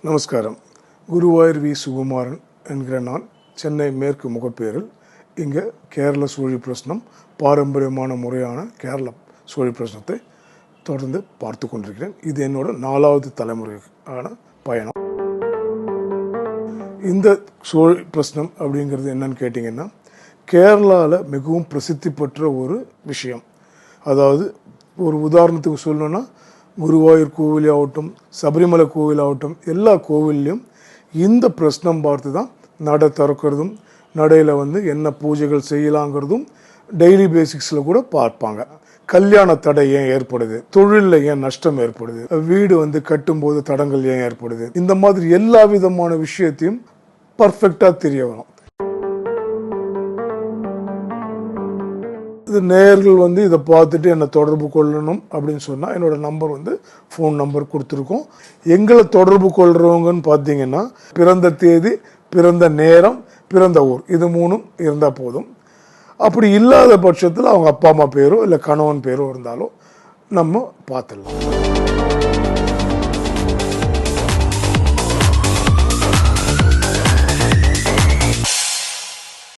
நமஸ்காரம். குருவாயூர் வி சுகுமாரன் என்கிற நான் சென்னை மேற்கு முகப்பேரில் இங்கே கேரள சூழி பிரശ്னம் பாரம்பரியமான முறையான கேரள சூழி பிரശ്னத்தை தொடர்ந்து பார்த்து கொண்டிருக்கிறேன். இது என்னோட 4வது தலைமுறையான பயணம். இந்த சூழி பிரശ്னம் அப்படிங்கிறது என்னன்னு கேட்டிங்கன்னா, கேரளாவில் மிகவும் பிரசித்தி பெற்ற ஒரு விஷயம். அதாவது ஒரு உதாரணத்துக்கு சொல்லணும்னா, குருவாயூர் கோவில் ஆகட்டும், சபரிமலை கோவில் ஆகட்டும், எல்லா கோவில்லையும் இந்த பிரശ്னம் பார்த்து தான் நடை திறக்கிறதும், நடையில் என்ன பூஜைகள் செய்யலாங்கிறதும் டெய்லி பேசிக்ஸில் கூட பார்ப்பாங்க. கல்யாண தடை ஏன் ஏற்படுது, தொழிலில் ஏன் நஷ்டம் ஏற்படுது, வீடு கட்டும்போது தடங்கள் ஏன் ஏற்படுது, இந்த மாதிரி எல்லா விதமான விஷயத்தையும் பர்ஃபெக்டாக தெரிய வரும். இது நேயர்கள் இதை பார்த்துட்டு என்னை தொடர்பு கொள்ளணும் அப்படின்னு சொன்னால் என்னோட நம்பர் ஃபோன் நம்பர் கொடுத்துருக்கோம். எங்களை தொடர்பு கொள்கிறவங்கன்னு பார்த்தீங்கன்னா, பிறந்த தேதி, பிறந்த நேரம், பிறந்த ஊர், இது 3 இருந்தால் போதும். அப்படி இல்லாத பட்சத்தில் அவங்க அப்பா அம்மா பேரோ இல்லை கணவன் பேரோ இருந்தாலும் நம்ம பார்த்துடலாம்.